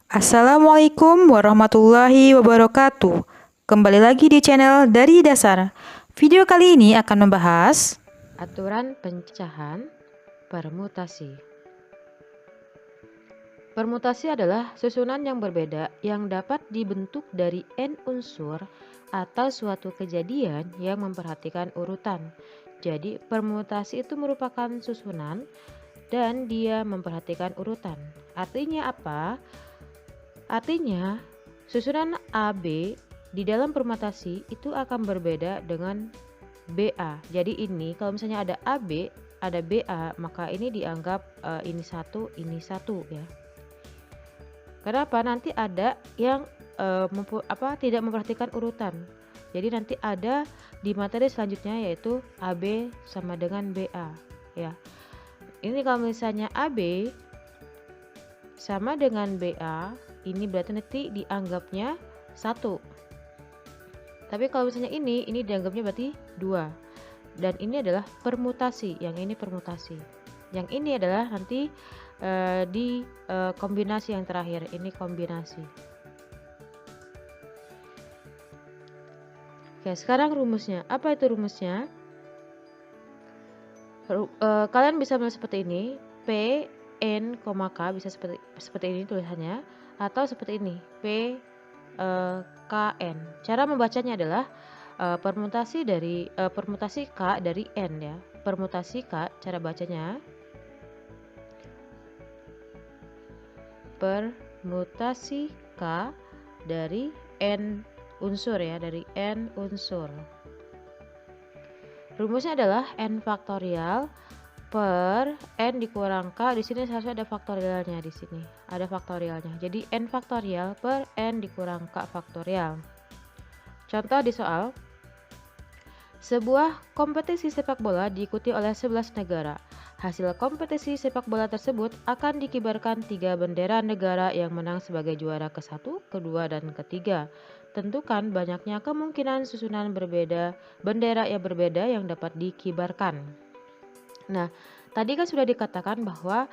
Assalamualaikum warahmatullahi wabarakatuh. Kembali lagi di channel Dari Dasar. Video kali ini akan membahas aturan pecahan permutasi. Permutasi adalah susunan yang berbeda yang dapat dibentuk dari n unsur atau suatu kejadian yang memperhatikan urutan. Jadi permutasi itu merupakan susunan dan dia memperhatikan urutan. Artinya apa? Artinya susunan AB di dalam permutasi itu akan berbeda dengan BA. Jadi ini kalau misalnya ada AB, ada BA, maka ini dianggap ini satu ya. Kenapa? Nanti ada yang tidak memperhatikan urutan. Jadi nanti ada di materi selanjutnya yaitu AB sama dengan BA ya. Ini kalau misalnya AB sama dengan BA, ini berarti nanti dianggapnya satu. Tapi kalau misalnya ini dianggapnya berarti 2. Dan ini adalah permutasi, yang ini permutasi. Yang ini adalah nanti di kombinasi yang terakhir, ini kombinasi. Oke, sekarang rumusnya. Apa itu rumusnya? Kalian bisa melihat seperti ini, P, N, K bisa seperti ini tulisannya, atau seperti ini, P, K, N. Cara membacanya adalah permutasi K dari N ya. Permutasi K, cara bacanya permutasi K dari N unsur ya, dari N unsur. Rumusnya adalah N faktorial per N dikurang K. Di sini seharusnya ada faktorialnya di sini. Ada faktorialnya. Jadi N faktorial per N dikurang K faktorial. Contoh di soal. Sebuah kompetisi sepak bola diikuti oleh 11 negara. Hasil kompetisi sepak bola tersebut akan dikibarkan 3 bendera negara yang menang sebagai juara ke-1, kedua, dan ketiga. Tentukan banyaknya kemungkinan susunan bendera yang berbeda yang dapat dikibarkan. Nah, tadi kan sudah dikatakan bahwa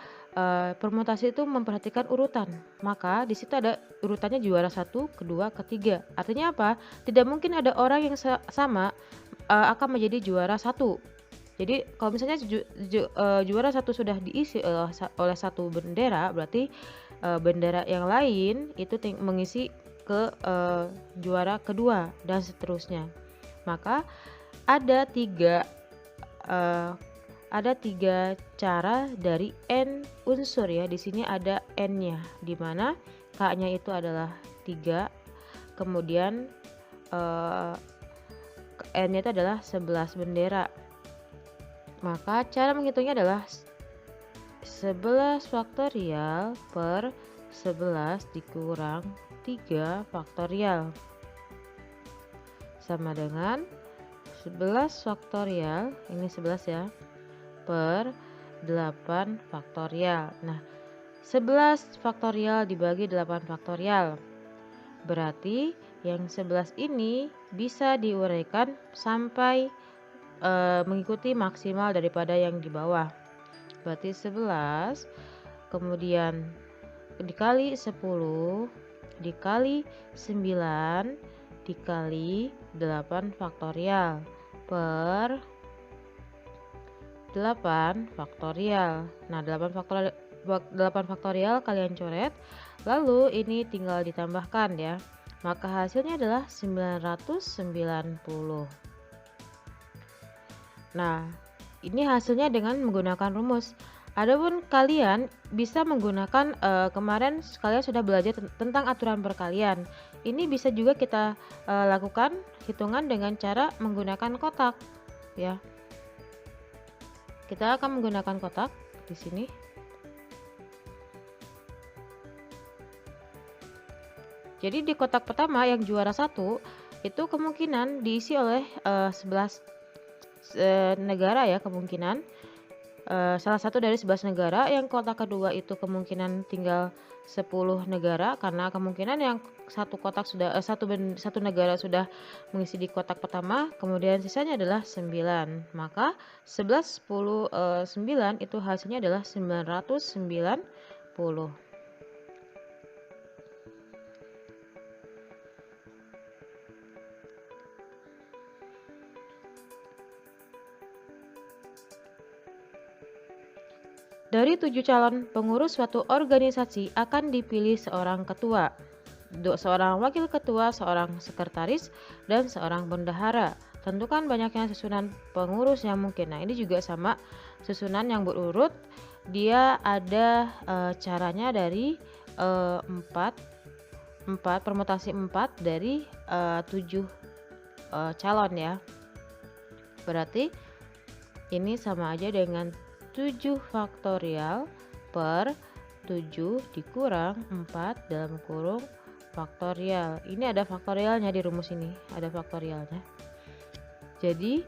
permutasi itu memperhatikan urutan. Maka di situ ada urutannya juara 1, kedua, ketiga. Artinya apa? Tidak mungkin ada orang yang sama akan menjadi juara 1. Jadi kalau misalnya juara 1 sudah diisi oleh satu bendera, berarti bendera yang lain itu mengisi ke juara kedua dan seterusnya. Maka ada tiga cara dari N unsur ya. Di sini ada N-nya, di mana K-nya itu adalah 3, kemudian N-nya itu adalah 11 bendera. Maka cara menghitungnya adalah 11 faktorial per 11 dikurang 3 faktorial sama dengan 11 faktorial, ini 11 ya, per 8 faktorial. Nah, 11 faktorial dibagi 8 faktorial. Berarti yang 11 ini bisa diuraikan sampai mengikuti maksimal daripada yang di bawah. Berarti 11 kemudian dikali 10 dikali 9 dikali 8 faktorial per 8 faktorial. Nah, 8 faktorial kalian coret, lalu ini tinggal ditambahkan ya. Maka hasilnya adalah 990. Nah, ini hasilnya dengan menggunakan rumus. Adapun kalian bisa menggunakan kemarin kalian sudah belajar tentang aturan perkalian. Ini bisa juga kita lakukan hitungan dengan cara menggunakan kotak ya. Kita akan menggunakan kotak di sini. Jadi di kotak pertama yang juara 1 itu kemungkinan diisi oleh 11 negara ya, kemungkinan salah satu dari 11 negara. Yang kotak kedua itu kemungkinan tinggal 10 negara, karena kemungkinan yang satu kotak sudah satu negara sudah mengisi di kotak pertama, kemudian sisanya adalah 9. Maka 11 10 9 itu hasilnya adalah 990. Dari 7 calon pengurus suatu organisasi akan dipilih seorang ketua, seorang wakil ketua, seorang sekretaris, dan seorang bendahara. Tentukan banyaknya susunan pengurus yang mungkin. Nah, ini juga sama, susunan yang berurut. Dia ada caranya dari 4 permutasi 4 dari 7 calon ya. Berarti ini sama aja dengan 7 faktorial per 7 dikurang 4 dalam kurung faktorial. Ini ada faktorialnya di rumus ini, ada faktorialnya. Jadi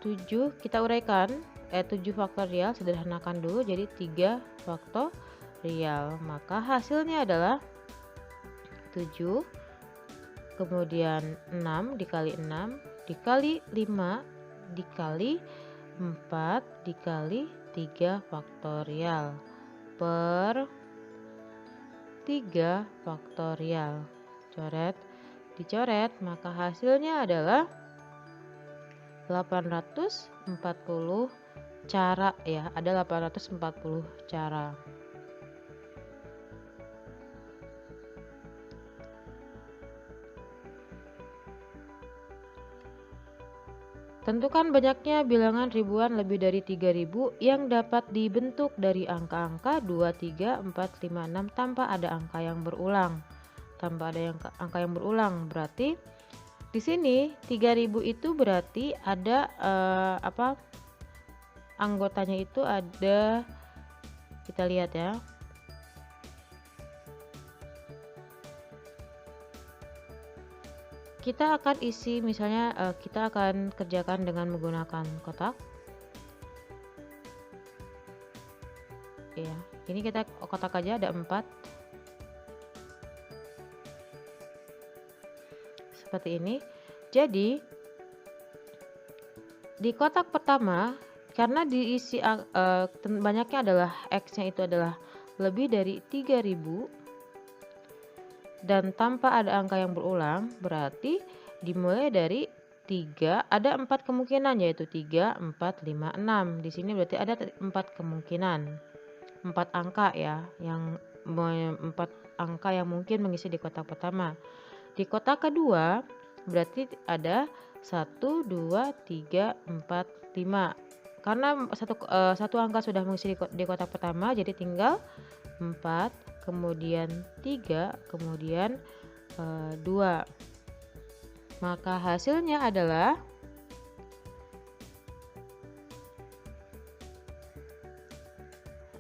7 kita uraikan, 7 faktorial sederhanakan dulu jadi 3 faktorial. Maka hasilnya adalah 7 kemudian 6 dikali 6 dikali 5 dikali 4 dikali 3 faktorial per 3 faktorial. Coret, dicoret, maka hasilnya adalah 840 cara ya, ada 840 cara. Tentukan banyaknya bilangan ribuan lebih dari 3000 yang dapat dibentuk dari angka-angka 2, 3, 4, 5, 6 tanpa ada angka yang berulang. Angka yang berulang berarti di sini 3000 itu berarti ada anggotanya itu ada, kita lihat ya. Kita akan isi, misalnya kita akan kerjakan dengan menggunakan kotak. Ya, ini kita kotak aja ada 4. Seperti ini. Jadi di kotak pertama karena diisi banyaknya adalah X-nya itu adalah lebih dari 3000 dan tanpa ada angka yang berulang, berarti dimulai dari 3, ada 4 kemungkinan yaitu 3, 4, 5, 6. Di sini berarti ada 4 kemungkinan. 4 angka ya, yang 4 angka yang mungkin mengisi di kotak pertama. Di kotak kedua berarti ada 1, 2, 3, 4, 5. Karena satu angka sudah mengisi di kotak pertama, jadi tinggal 4, kemudian 3, kemudian 2. Maka hasilnya adalah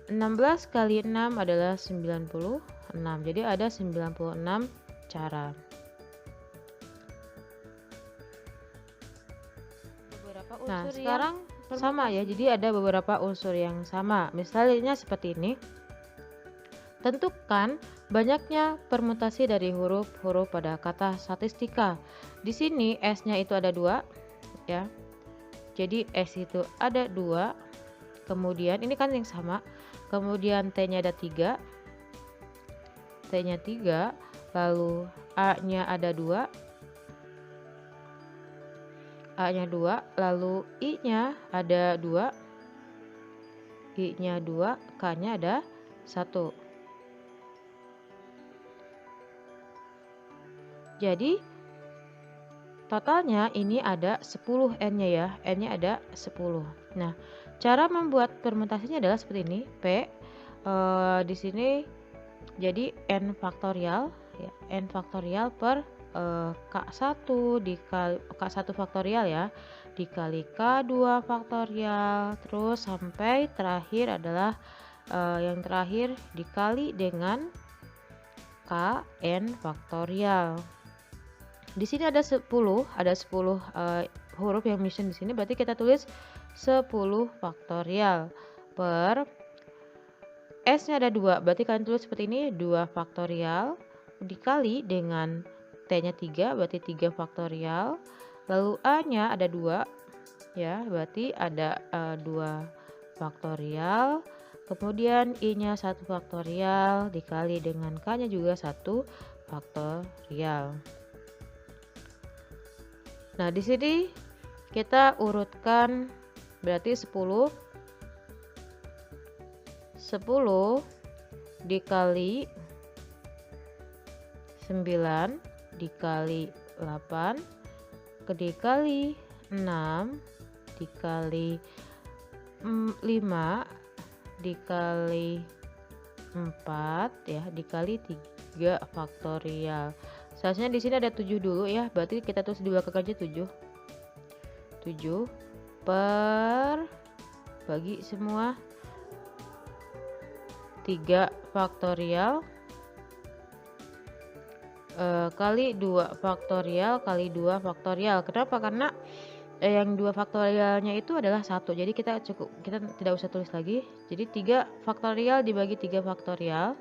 16 kali 6 adalah 96. Jadi ada 96 cara. Nah, sekarang sama ya. Jadi ada beberapa unsur yang sama. Misalnya seperti ini. Tentukan banyaknya permutasi dari huruf-huruf pada kata statistika. Di sini S-nya itu ada 2 ya. Jadi S itu ada 2. Kemudian ini kan yang sama. Kemudian T-nya ada 3. T-nya 3, lalu A-nya ada 2. A-nya 2, lalu I-nya ada 2. I-nya 2, K-nya ada 1. Jadi totalnya ini ada 10 N-nya ya, N-nya ada 10. Nah, cara membuat permutasinya adalah seperti ini. P di sini jadi N faktorial ya, N faktorial per K1 dikali K1 faktorial ya, dikali K2 faktorial, terus sampai terakhir adalah yang terakhir dikali dengan Kn faktorial. Di sini ada 10 huruf yang mission di sini, berarti kita tulis 10 faktorial per S-nya ada 2, berarti kalian tulis seperti ini, 2 faktorial dikali dengan T-nya 3, berarti 3 faktorial, lalu A-nya ada 2 ya, berarti ada 2 faktorial, kemudian I-nya 1 faktorial dikali dengan K-nya juga 1 faktorial. Nah, di sini kita urutkan berarti 10 10 dikali 9 dikali 8 dikali 6 dikali 5 dikali 4 ya dikali 3 faktorial. Seharusnya di sini ada 7 dulu ya, berarti kita tulis di belakang aja 7 per bagi semua 3 faktorial kali 2 faktorial kali 2 faktorial. Kenapa? Karena yang 2 faktorialnya itu adalah 1. Jadi kita tidak usah tulis lagi. Jadi 3 faktorial dibagi 3 faktorial.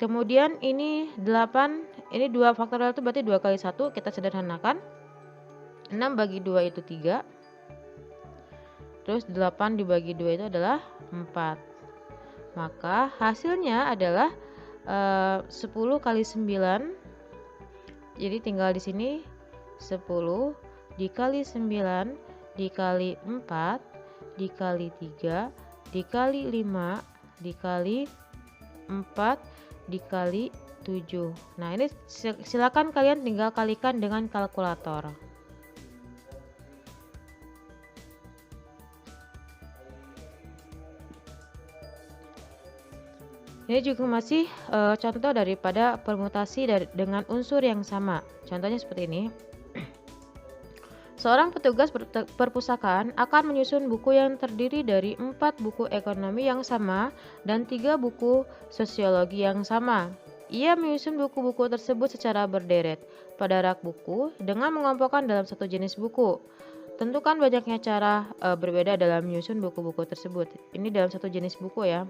Kemudian ini 8, ini 2 faktorial itu berarti 2 kali 1, kita sederhanakan. 6 bagi 2 itu 3. Terus 8 dibagi 2 itu adalah 4. Maka hasilnya adalah 10 kali 9. Jadi tinggal di sini 10 dikali 9 dikali 4 dikali 3 dikali 5 dikali 4 dikali 7. Nah, ini silakan kalian tinggal kalikan dengan kalkulator. Ini juga masih contoh daripada permutasi dengan unsur yang sama. Contohnya seperti ini. Seorang petugas perpustakaan akan menyusun buku yang terdiri dari 4 buku ekonomi yang sama dan 3 buku sosiologi yang sama. Ia menyusun buku-buku tersebut secara berderet pada rak buku dengan mengelompokkan dalam satu jenis buku. Tentukan banyaknya cara berbeda dalam menyusun buku-buku tersebut. Ini dalam satu jenis buku ya.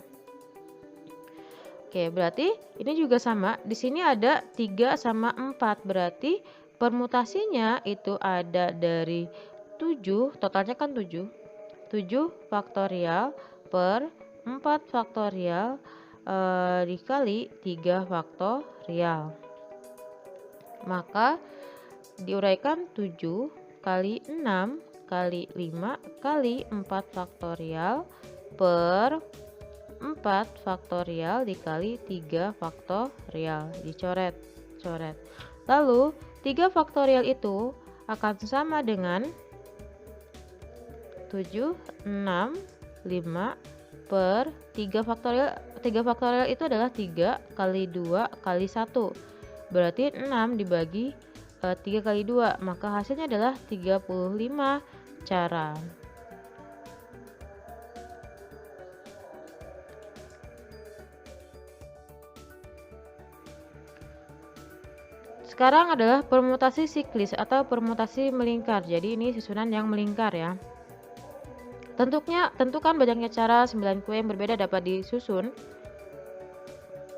Oke, berarti ini juga sama. Di sini ada 3 sama 4. Berarti permutasinya itu ada dari 7, totalnya kan 7. 7 faktorial per 4 faktorial dikali 3 faktorial. Maka diuraikan 7 kali 6 kali 5 kali 4 faktorial per 4 faktorial dikali 3 faktorial, dicoret. Lalu 3 faktorial itu akan sama dengan 7, 6, 5 per 3 faktorial. 3 faktorial itu adalah 3 kali 2 kali 1. Berarti 6 dibagi 3 kali 2, maka hasilnya adalah 35 cara. Sekarang adalah permutasi siklis atau permutasi melingkar. Jadi ini susunan yang melingkar ya. Tentukan banyaknya cara 9 kue yang berbeda dapat disusun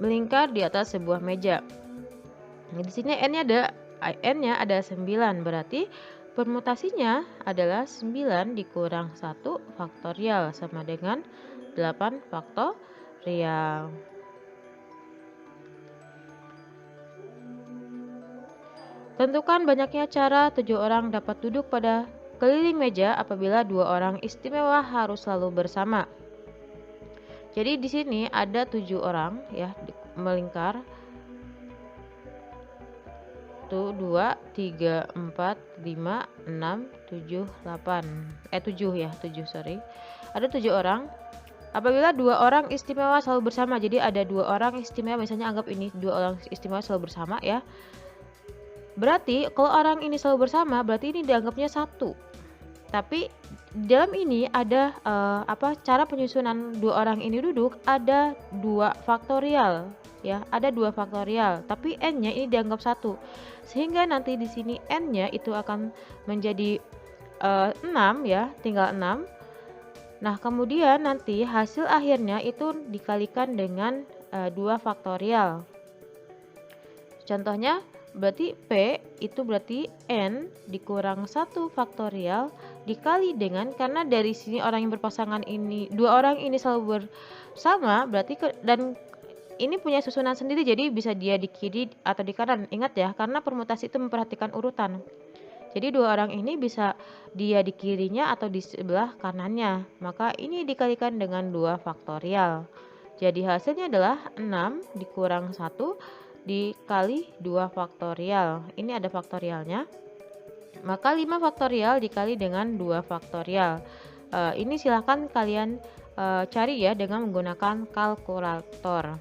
melingkar di atas sebuah meja. Nah, di sini n-nya ada 9, berarti permutasinya adalah 9 dikurang 1 faktorial sama dengan 8 faktorial. Tentukan banyaknya cara 7 orang dapat duduk pada keliling meja apabila 2 orang istimewa harus selalu bersama. Jadi di sini ada 7 orang ya melingkar. 1, 2, 3, 4, 5, 6, 7, 8. 7 ya, 7 sorry. Ada 7 orang. Apabila 2 orang istimewa selalu bersama, jadi ada 2 orang istimewa, misalnya anggap ini 2 orang istimewa selalu bersama ya. Berarti kalau orang ini selalu bersama, berarti ini dianggapnya 1. Tapi dalam ini ada cara penyusunan 2 orang ini duduk ada 2 faktorial ya, ada 2 faktorial, tapi n-nya ini dianggap 1. Sehingga nanti di sini n-nya itu akan menjadi 6 ya, tinggal 6. Nah, kemudian nanti hasil akhirnya itu dikalikan dengan 2 faktorial. Contohnya berarti P itu berarti N dikurang 1 faktorial dikali dengan, karena dari sini orang yang berpasangan ini, 2 orang ini selalu bersama, berarti dan ini punya susunan sendiri, jadi bisa dia di kiri atau di kanan. Ingat ya, karena permutasi itu memperhatikan urutan. Jadi 2 orang ini bisa dia di kirinya atau di sebelah kanannya. Maka ini dikalikan dengan 2 faktorial. Jadi hasilnya adalah 6 dikurang 1 dikali 2 faktorial. Ini ada faktorialnya. Maka 5 faktorial dikali dengan 2 faktorial. Ini silahkan kalian cari ya dengan menggunakan kalkulator.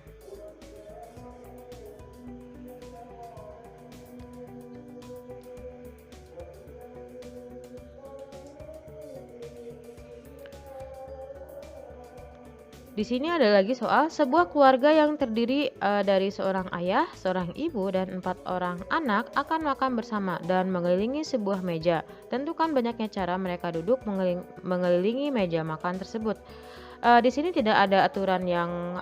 Di sini ada lagi soal sebuah keluarga yang terdiri dari seorang ayah, seorang ibu, dan 4 orang anak akan makan bersama dan mengelilingi sebuah meja. Tentukan banyaknya cara mereka duduk mengelilingi meja makan tersebut. Di sini tidak ada aturan yang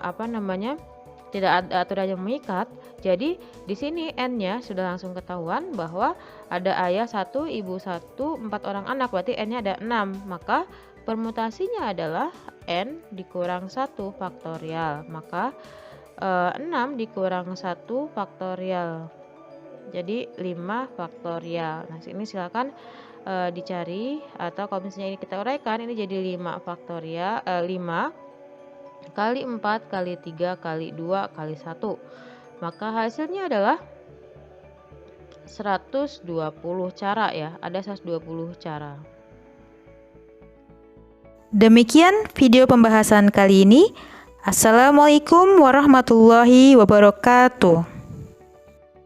tidak ada aturan yang mengikat. Jadi di sini n-nya sudah langsung ketahuan bahwa ada ayah 1, ibu 1, 4 orang anak, berarti n-nya ada 6. Maka permutasinya adalah n dikurang 1 faktorial. Maka 6 dikurang 1 faktorial. Jadi 5 faktorial. Nah, ini silakan dicari, atau kalau misalnya ini kita uraikan, ini jadi 5 faktorial 5 kali 4 kali 3 kali 2 kali 1. Maka hasilnya adalah 120 cara ya. Ada 120 cara. Demikian video pembahasan kali ini. Assalamualaikum warahmatullahi wabarakatuh.